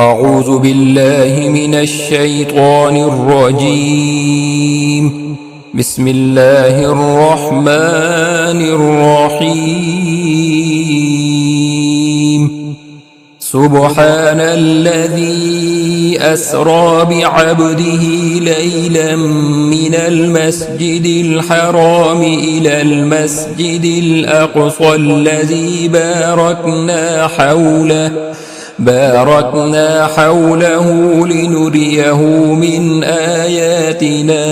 أعوذ بالله من الشيطان الرجيم. بسم الله الرحمن الرحيم. سبحان الذي أسرى بعبده ليلا من المسجد الحرام إلى المسجد الأقصى الذي باركنا حوله لنريه من آياتنا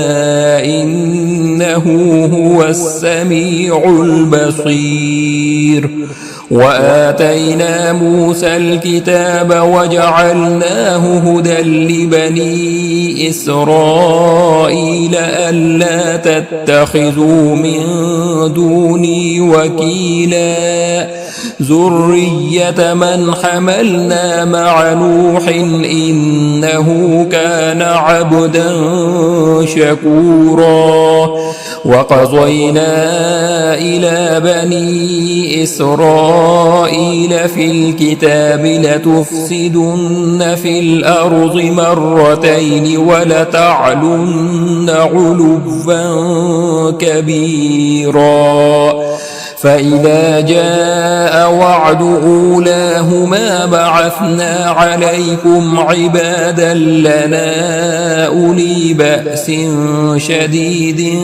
إنه هو السميع البصير. وآتينا موسى الكتاب وجعلناه هدى لبني إسرائيل ألا تتخذوا من دوني وكيلا ذرية من حملنا مع نوح إنه كان عبدا شكورا. وقضينا إلى بني إسرائيل في الكتاب لتفسدن في الأرض مرتين ولتعلن علوا كبيرا. فإذا جاء وعد أولاهما بعثنا عليكم عبادا لنا أولي بأس شديد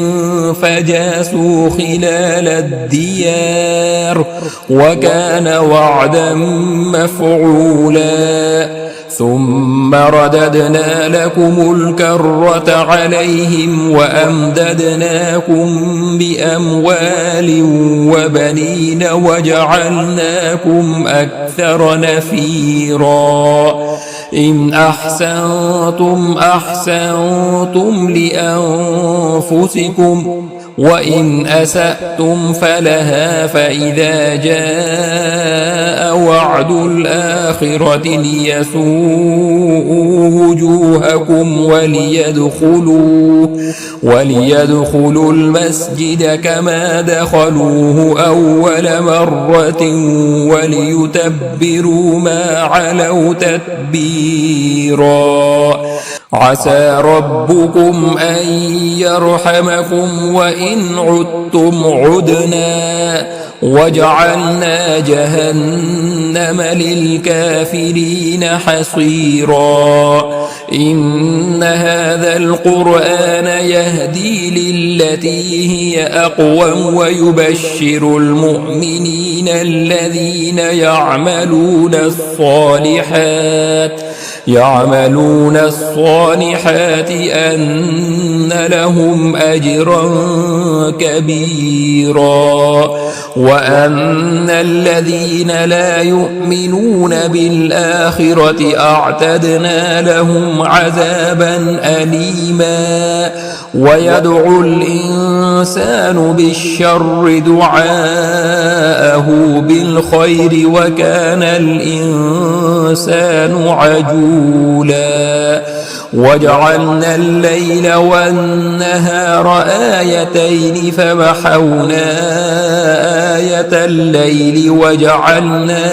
فجاسوا خلال الديار وكان وعدا مفعولا. ثم رددنا لكم الكرة عليهم وأمددناكم بأموال وبنين وجعلناكم أكثر نفيرا. إن أحسنتم أحسنتم لأنفسكم وإن أسأتم فلها. فإذا جاء وعد الآخرة ليسوءوا وجوهكم وليدخلوا المسجد كما دخلوه أول مرة وليتبروا ما علوا تتبيرا. عسى ربكم أن يرحمكم وإن عدتم عدنا وجعلنا جهنم للكافرين حصيرا. إن هذا القرآن يهدي للتي هي أقوم ويبشر المؤمنين الذين يعملون الصالحات أن لهم أجرا كبيرا. وأن الذين لا يؤمنون بالآخرة أعتدنا لهم عذابا أليما. ويدعو الإنسان بالشر دعاءه بالخير وكان الإنسان عجولا. وجعلنا الليل والنهار آيتين فمحونا آية الليل وجعلنا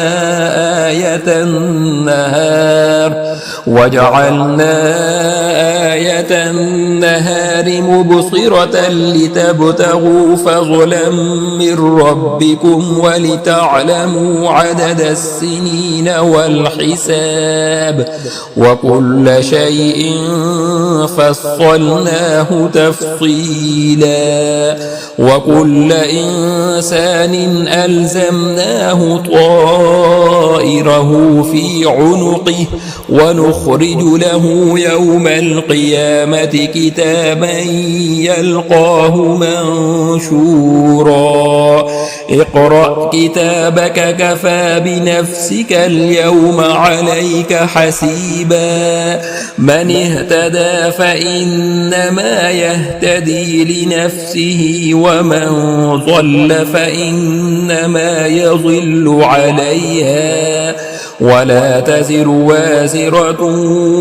آية النهار مبصرة لتبتغوا فضلا من ربكم ولتعلموا عدد السنين والحساب وكل شيء فصلناه تفصيلا. وكل إنسان ألزمناه طائره في عنقه ونخرج له يوم القيامة كتابا يلقاه منشورا. اقرأ كتابك كفى بنفسك اليوم عليك حسيبا. من اهتدى فإنما يهتدي لنفسه ومن ضل فإنما يضل عليها ولا تزر وازرة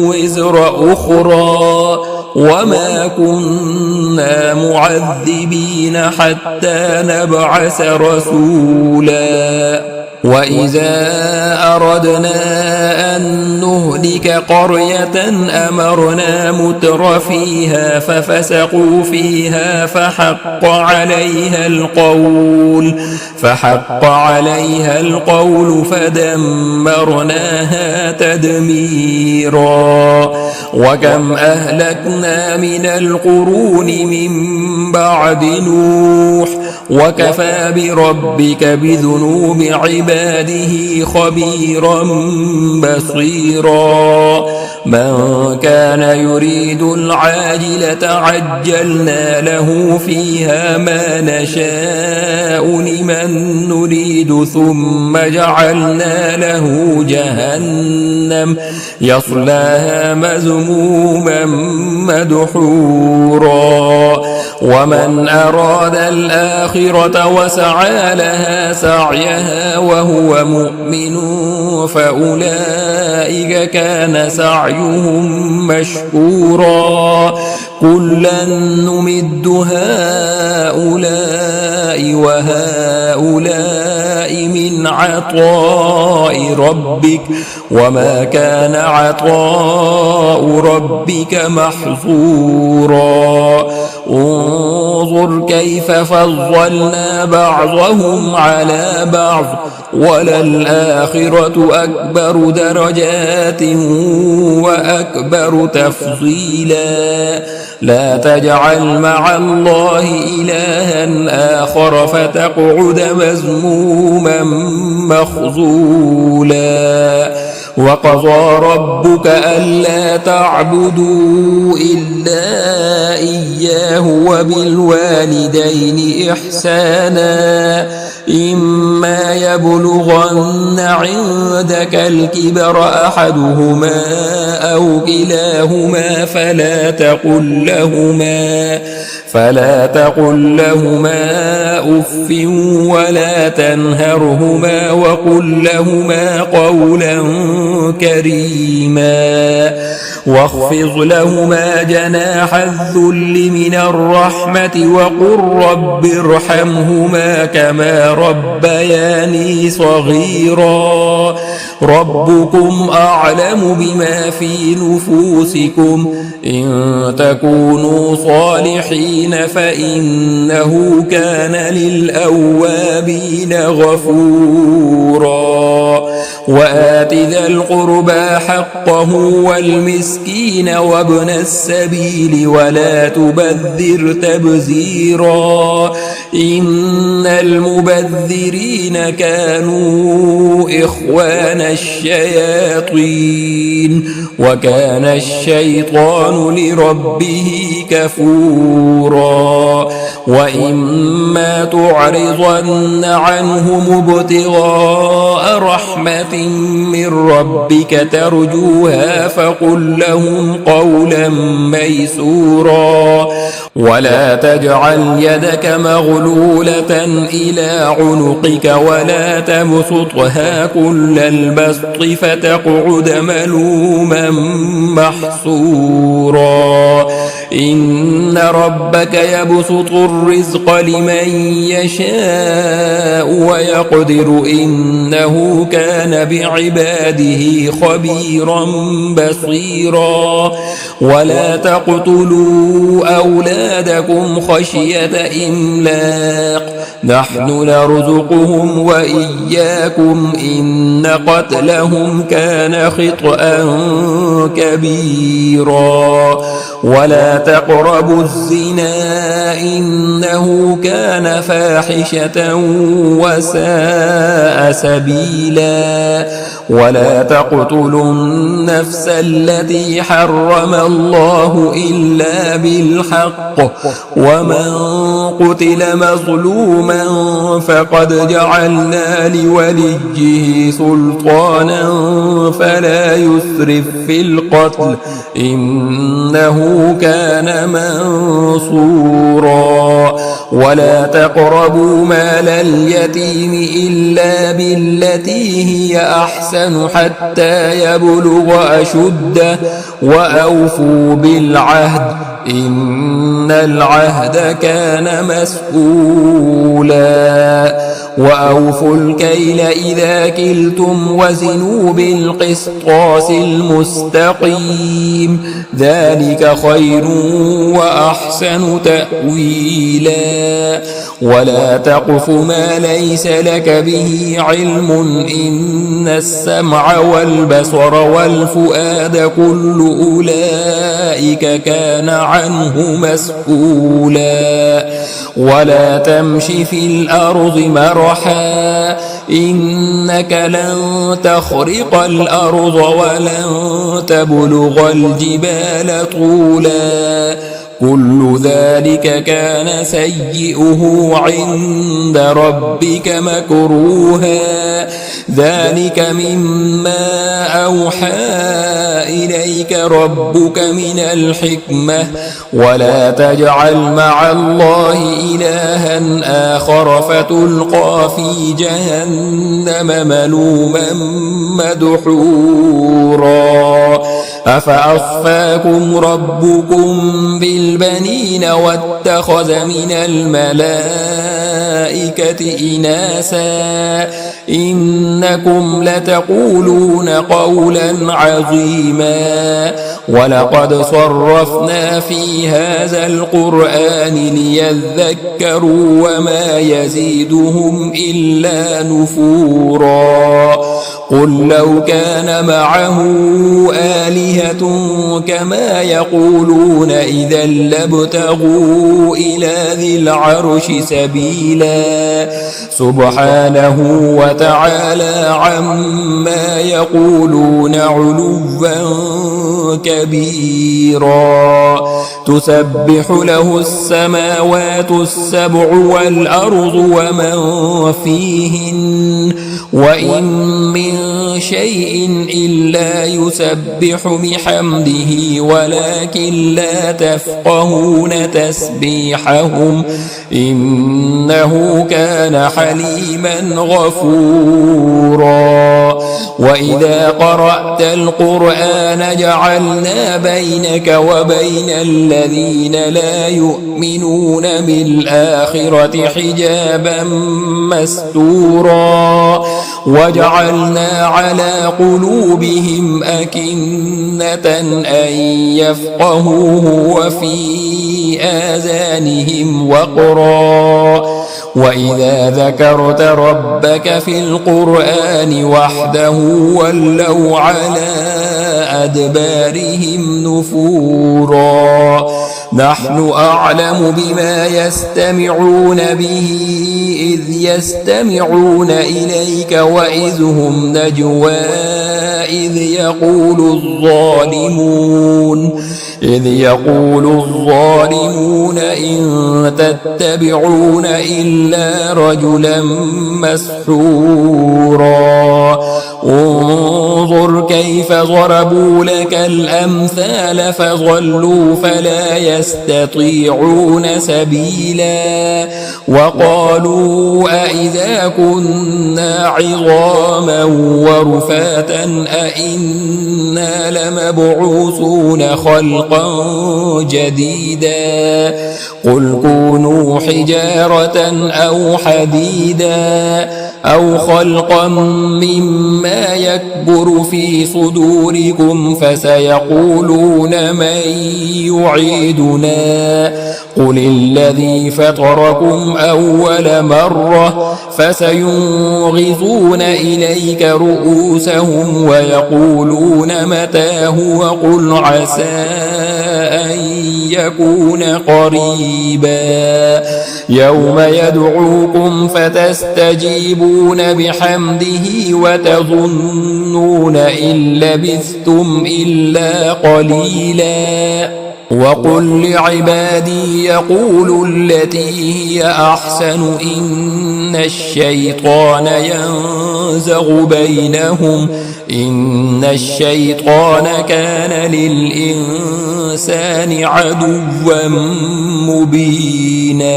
وزر أخرى وما كنا معذبين حتى نبعث رسولا. وإذا أردنا أن نهلك قرية أمرنا متر فيها ففسقوا فيها فحق عليها القول فدمرناها تدميرا. وكم أهلكنا من القرون من بعد نوح وكفى بربك بذنوب عباده خبيرا بصيرا. من كان يريد العاجلة عجلنا له فيها ما نشاء لمن نريد ثم جعلنا له جهنم يصلاها مذموما مدحورا. ومن أراد الآخرة وسعى لها سعيها وهو مؤمن فأولئك كان سعيهم مشكورا. كلا نمد هؤلاء وهؤلاء من عطاء ربك وما كان عطاء ربك محظورا. انظر كيف فضلنا بعضهم على بعض وللآخرة أكبر درجات وأكبر تفضيلا. لا تجعل مع الله إلها آخر فتقعد مذموما مخذولا. وقضى ربك ألا تعبدوا إلا إياه وبالوالدين إحسانا. إما يبلغن عندك الكبر أحدهما أو كلاهما فلا تقل لهما أف ولا تنهرهما وقل لهما قولا كريما. واخفض لهما جناح الذل من الرحمة وقل رب ارحمهما كما ربياني صغيرا. ربكم أعلم بما في نفوسكم إن تكونوا صالحين فإنه كان للأوابين غفورا. وآت ذا القربى حقه والمسكين وابن السبيل ولا تبذر تبذيرا. إن المبذرين كانوا إخوان الشياطين وكان الشيطان لربه كفورا. وإما تعرضن عنهم ابتغاء رحمة من ربك ترجوها فقل لهم قولا ميسورا. ولا تجعل يدك مغلولة إلى عنقك ولا تبسطها كل البسط فتقعد ملوما محسورا. إن ربك يبسط الرزق لمن يشاء ويقدر إنه كان بعباده خبيرا بصيرا. ولا تقتلوا أولادكم خشية إملاق نحن نرزقهم وإياكم إن قتلهم كان خطأ كبيرا. ولا تقربوا الزنا إنه كان فاحشة وساء سبيلا. ولا تقتلوا النفس التي حرم الله إلا بالحق ومن قتل مظلوما فقد جعلنا لوليه سلطانا فلا يسرف في القتل إنه كان منصورا. ولا تقربوا مال اليتيم إلا بالتي هي أحسن حتى يبلغ أشده وأوفوا بالعهد إن العهد كان مسؤولا وأوفوا الكيل إذا كلتم وزنوا بالقسطاس المستقيم ذلك خير وأحسن تأويلا ولا تقف ما ليس لك به علم إن السمع والبصر والفؤاد كل أولئك كان عنه مسؤولا ولا تمش في الأرض مرحا إنك لن تخرق الأرض ولن تبلغ الجبال طولا كل ذلك كان سيئه عند ربك مكروها ذلك مما أوحى إليك ربك من الحكمة ولا تجعل مع الله إلها آخر فتلقى في جهنم ملوما مدحورا أفأصفاكم ربكم بالبنين واتخذ من الملائكة إناسا إنكم لتقولون قولا عظيما ولقد صرفنا في هذا القرآن ليذكروا وما يزيدهم إلا نفورا قل لو كان معه آلهة كما يقولون إذا لابتغوا إلى ذي العرش سبيلا سبحانه وتعالى عما يقولون علوا كبيرا تسبح له السماوات السبع والأرض ومن فيهن وإن من شيء إلا يسبح بحمده ولكن لا تفقهون تسبيحهم إنه كان حليما غفورا وإذا قرأت القرآن جعلنا بينك وبين الذين لا يؤمنون بالآخرة حجابا مستورا وجعلنا على قلوبهم أكنة أن يفقهوه وفي آذانهم وقرا وإذا ذكرت ربك في القرآن وحده ولوا على أدبارهم نفورا نحن أعلم بما يستمعون به إذ يستمعون إليك وإذ هم نجوى إذ يقول الظالمون إن تتبعون إلا رجلا مسحورا انظر كيف ضربوا لك الأمثال فضلوا فلا يستطيعون سبيلا وقالوا أئذا كنا عظاما ورفاتا أئنا لمبعوثون خلقا جديدا قل كونوا حجارة أو حديدا أو خلقا مما يكبر في صدوركم فسيقولون من يعيدنا قل الذي فطركم أول مرة فسينغضون إليك رؤوسهم ويقولون متى هو قل عسى أن يكون قريبا يوم يدعوكم فتستجيبون تسبحون بحمده وتظنون إن لبثتم إلا قليلا وقل لعبادي يقولوا التي هي أحسن إن الشيطان ينزغ بينهم إن الشيطان كان للإنسان عدوا مبينا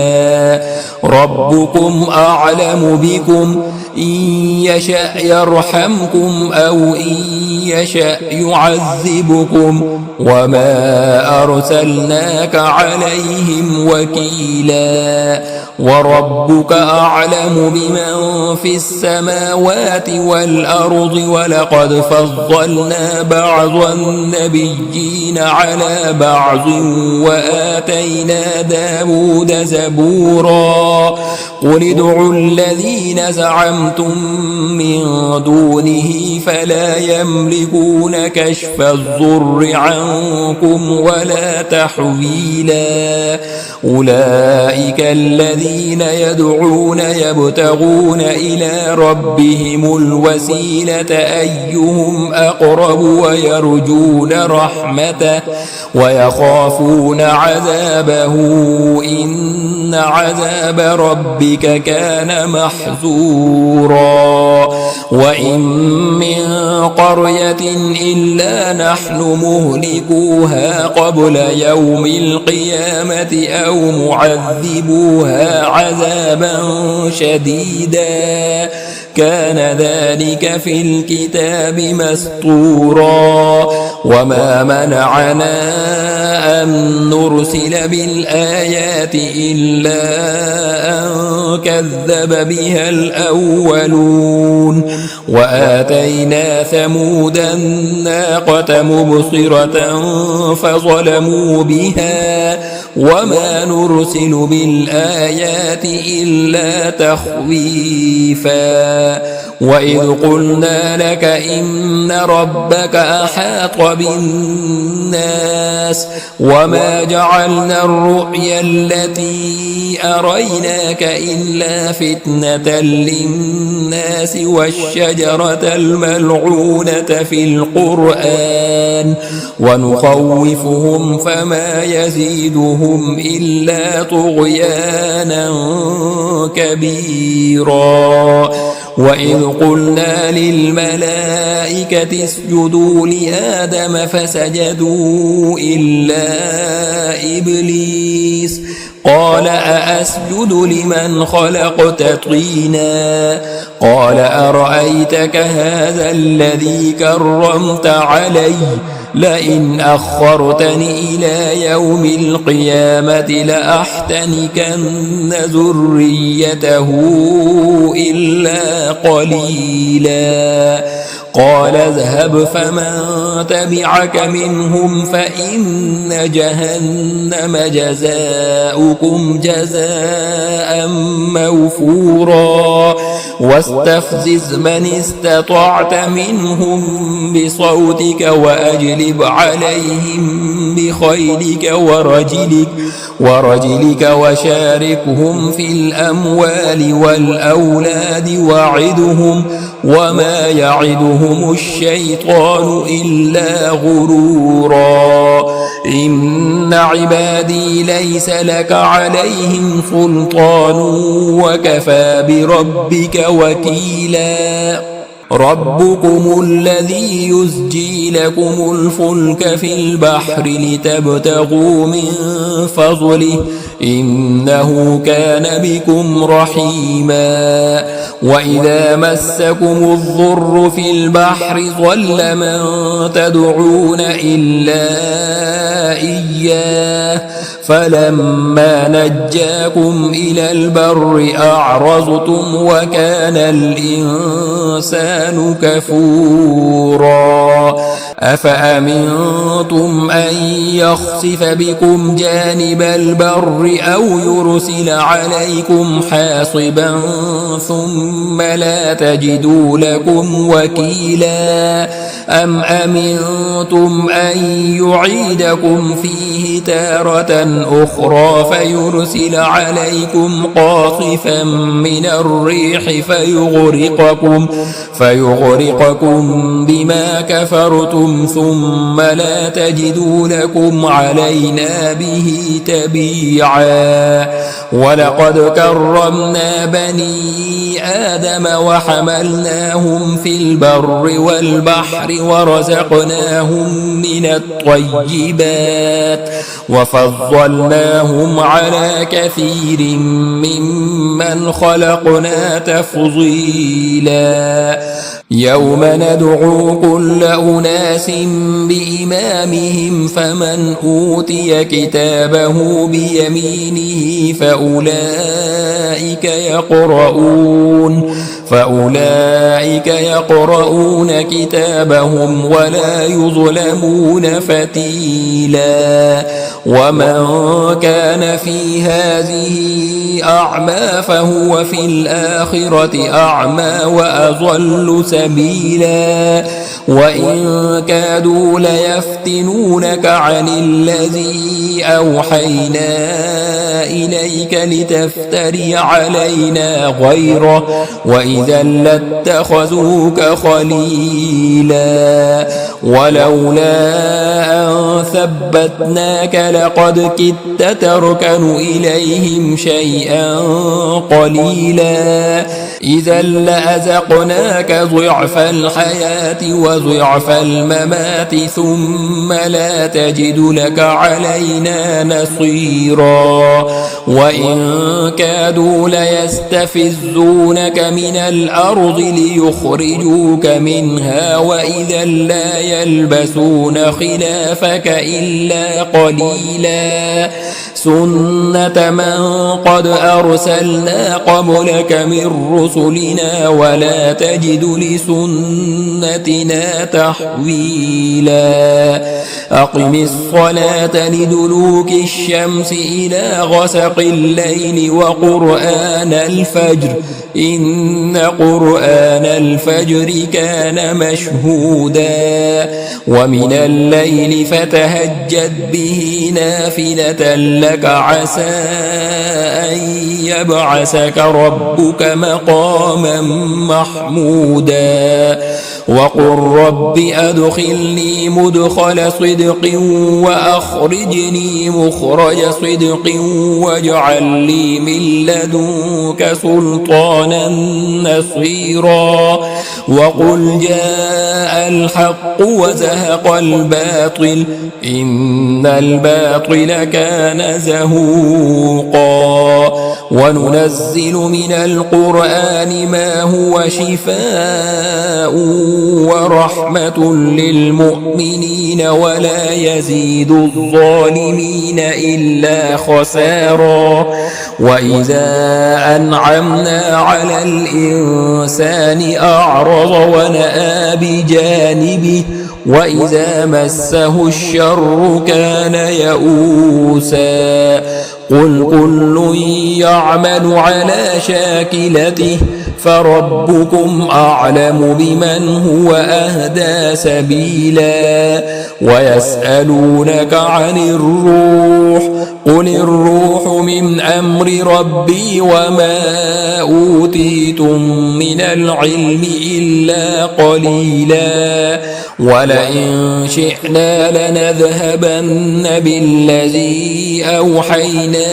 ربكم أعلم بكم إن يشأ يرحمكم أو إن يشأ يعذبكم وما أرسلناك عليهم وكيلا وربك أعلم بمن في السماوات والأرض ولقد فضلنا بعض النبيين على بعض وآتينا داود زبورا قل ادعوا الذين زعمتم من دونه فلا يملكون كشف الضر عنكم ولا تحويلا أولئك الذين يدعون يبتغون إلى ربهم الوسيلة أيهم أقرب ويرجون رحمته ويخافون عذابه إن عذاب ربك كان محذورا وإن من قرية إلا نحن مهلكوها قبل يوم القيامة أو معذبوها عذابا شديدا كان ذلك في الكتاب مسطورا وما منعنا أن نرسل بالآيات إلا أن كذب بها الأولون وآتينا ثمود الناقة مبصرة فظلموا بها وما نرسل بالآيات إلا تخويفا وإذ قلنا لك إن ربك أحاط بالناس وما جعلنا الرؤيا التي أريناك إلا فتنة للناس والشجرة الملعونة في القرآن ونخوفهم فما يزيدهم إلا طغيانا كبيرا وإذ قلنا للملائكة اسجدوا لآدم فسجدوا إلا إبليس قال أأسجد لمن خلقت طينا قال أرأيتك هذا الذي كرمت علي لئن أخرتني إلى يوم القيامة لأحتنكن ذريته إلا قليلا قال اذهب فمن تبعك منهم فإن جهنم جزاؤكم جزاء موفورا واستفزز من استطعت منهم بصوتك وأجلب عليهم بخيلك ورجلك وشاركهم في الأموال والأولاد وعدهم وما يعدهم الشيطان إلا غرورا إن عبادي ليس لك عليهم سلطان وكفى بربك وكيلا ربكم الذي يزجي لكم الفلك في البحر لتبتغوا من فضله إنه كان بكم رحيما وإذا مسكم الضر في البحر ضل من تدعون إلا إياه فلما نجاكم إلى البر أعرضتم وكان الإنسان كفورا أفأمنتم أن يخسف بكم جانب البر أو يرسل عليكم حاصبا ثم ثم لا تجدوا لكم وكيلا أم أمنتم أن يعيدكم فيه تارة أخرى فيرسل عليكم قاصفا من الريح فيغرقكم بما كفرتم ثم لا تجدوا لكم علينا به تبيعا ولقد كرمنا بني آدم وحملناهم في البر والبحر ورزقناهم من الطيبات وفضلناهم على كثير ممن خلقنا تفضيلا يوم ندعو كل أناس بإمامهم فمن أوتي كتابه بيمينه فأولئك يقرؤون كتابهم ولا يظلمون فتيلا ومن كان في هذه أعمى فهو في الآخرة أعمى وأضل سبيلا وإن كادوا ليفتنونك عن الذي أوحينا إليك لتفتري علينا غيره وإذا لاتخذوك خليلا ولولا أن ثبتناك لقد كدت تركن إليهم شيئا قليلا إذا لأذقناك ضعف الحياة وضعف الممات ثم لا تجد لك علينا نصيرا وإن كادوا ليستفزونك من الأرض ليخرجوك منها وإذا لا يلبسون خلافك إلا قليلا سنة من قد أرسلنا قبلك من رسلنا ولا تجد لسنتنا تحويلا أقم الصلاة لدلوك الشمس إلى غسق الليل وقرآن الفجر إن قرآن الفجر كان مشهودا ومن الليل فتهجد به نافلة لك عسى أن يبعثك ربك مقاما محمودا وقل رب أدخلني مدخل صدق وأخرجني مخرج صدق واجعل لي من لدنك سلطانا نصيرا وقل جاء الحق وزهق الباطل إن الباطل كان زهوقا وننزل من القرآن ما هو شفاء ورحمة للمؤمنين ولا يزيد الظالمين إلا خسارا وإذا أنعمنا على الإنسان أعرض ونأى بجانبه وإذا مسه الشر كان يئوسا قل كل يعمل على شاكلته فربكم أعلم بمن هو أهدى سبيلا ويسألونك عن الروح قل الروح من أمر ربي وما أوتيتم من العلم إلا قليلا ولئن شئنا لنذهبن بالذي أوحينا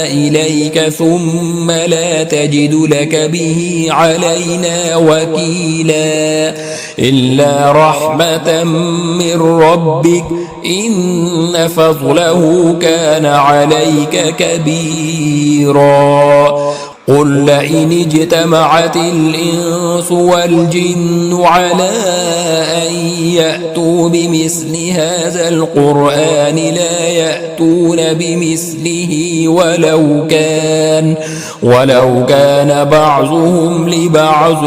إليك ثم لا تجد لك به علينا وكيلا إلا رحمة من ربك إن فضله كان عليك كبيرا قل لئن اجتمعت الإنس والجن على أن يأتوا بمثل هذا القرآن لا يأتون بمثله ولو كان بعضهم لبعض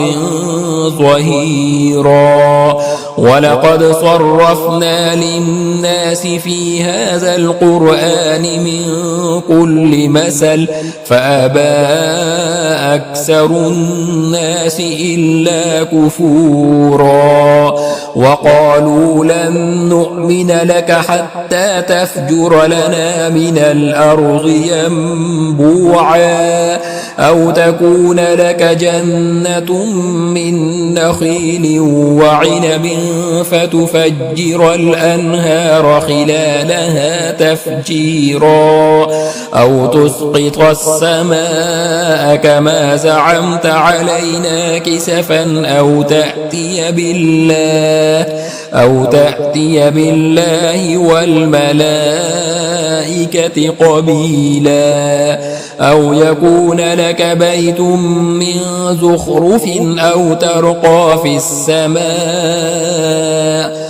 ظهيرا ولقد صرفنا للناس في هذا القرآن من كل مثل فأبى أكثر الناس إلا كفورا وقالوا لن نؤمن لك حتى تفجر لنا من الأرض ينبوعا أو تكون لك جنة من نخيل وعنب فتفجر الأنهار خلالها تفجيرا أو تسقط السماء كما زعمت علينا كسفا أو تأتي بالله والملائكة قبيلا أو يكون لك بيت من زخرف أو ترقى في السماء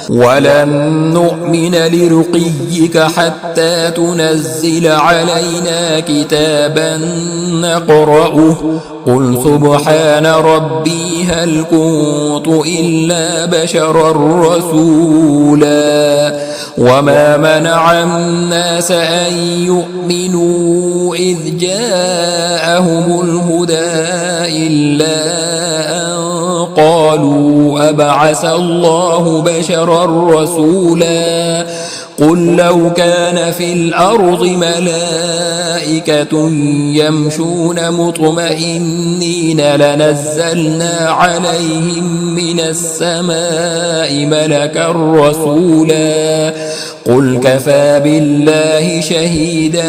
ولن نؤمن لرقيك حتى تنزل علينا كتابا نقرأه قل سبحان ربي هل كنت إلا بشرا رسولا وما منع الناس أن يؤمنوا إذ جاءهم الهدى إلا أن قالوا أبعث الله بشرا رسولا قل لو كان في الأرض ملائكة يمشون مطمئنين لنزلنا عليهم من السماء ملكا رسولا قل كفى بالله شهيدا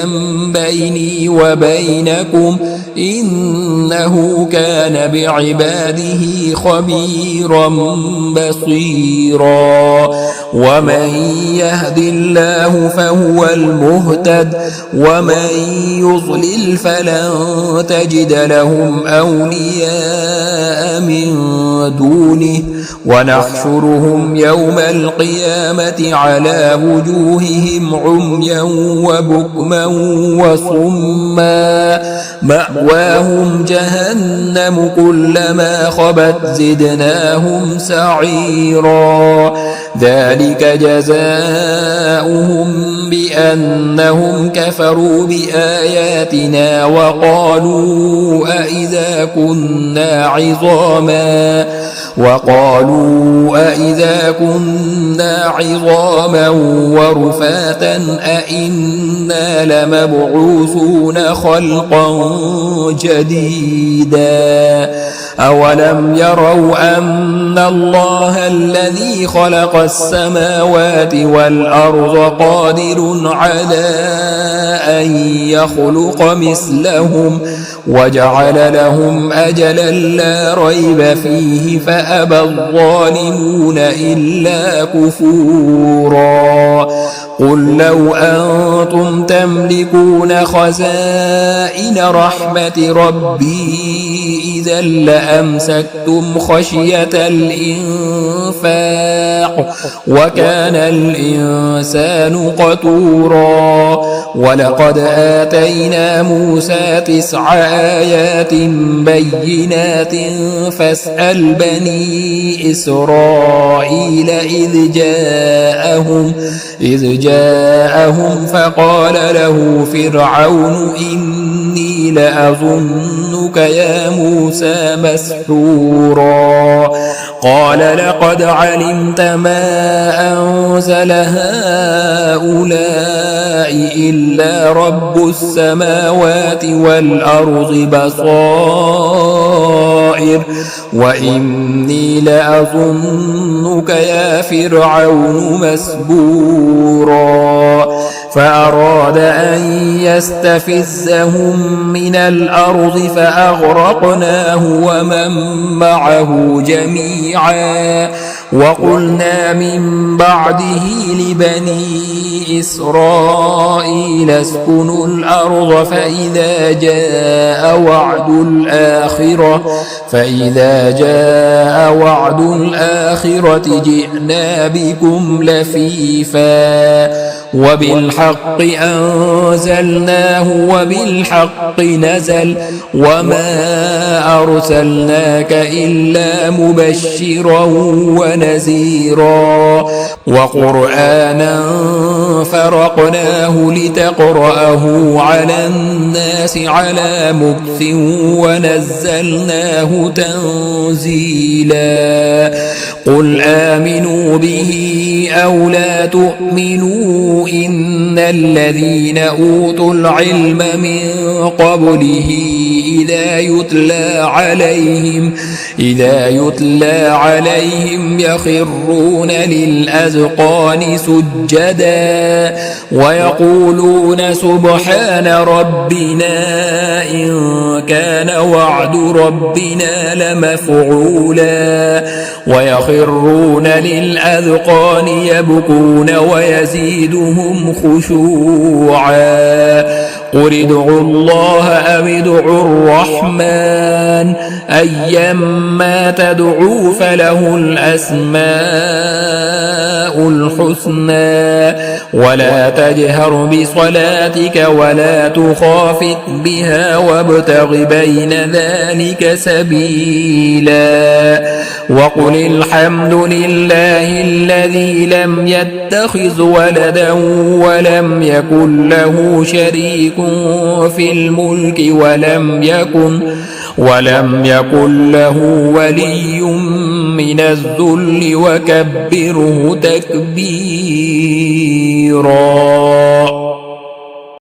بيني وبينكم إنه كان بعباده خبيرا بصيرا ومن يهد الله فهو المهتد ومن يضلل فلن تجد لهم أولياء من دونه ونحشرهم يوم القيامة على وجوههم عميا وبكما وصما مأواهم جهنم كلما خبت زدناهم سعيرا ذلك جزاؤهم بأنهم كفروا بآياتنا وقالوا أئذا كنا عظاما ورفاتا أئنا لمبعوثون خلقا جديدا أولم يروا أن الله الذي خلق السماوات والأرض قادر على أن يخلق مثلهم وجعل لهم أجلا لا ريب فيه فأبى الظالمون إلا كفورا قل لو أنتم تملكون خزائن رحمة ربي إذا لأمسكتم خشية الإنفاق وكان الإنسان قتورا ولقد آتينا موسى 9 آيات بينات فاسأل بني إسرائيل إذ جاءهم فقال له فرعون إني لأظنك يا موسى مسحورا قال لقد علمت ما أنزل هؤلاء إلا رب السماوات والأرض بصائر وإني لأظنك يا فرعون مسبورا فأراد أن يستفزهم من الأرض فأغرقناه ومن معه جميعا وقلنا من بعده لبني إسرائيل اسكنوا الأرض فإذا جاء وعد الآخرة جئنا بكم لفيفا وبالحق أنزلناه وبالحق نزل وما أرسلناك إلا مبشرا ونذيرا وقرآنا فرقناه لتقرأه على الناس على مكث ونزلناه تنزيلا قل آمنوا به أو لا تؤمنوا إن الذين أوتوا العلم من قبله إذا يتلى عليهم يخرون للأذقان سجدا ويقولون سبحان ربنا إن كان وعد ربنا لمفعولا ويخرون للأذقان يبكون ويزيدهم خشوعا قل ادعوا الله أو ادعوا الرحمن أيما تدعوا فله الأسماء الحسنى ولا تجهر بصلاتك ولا تخافت بها وابتغ بين ذلك سبيلا وقل الحمد لله الذي لم يتخذ ولدا ولم يكن له شريك في الملك ولم يكن له ولي من الذل وكبره تكبيرا.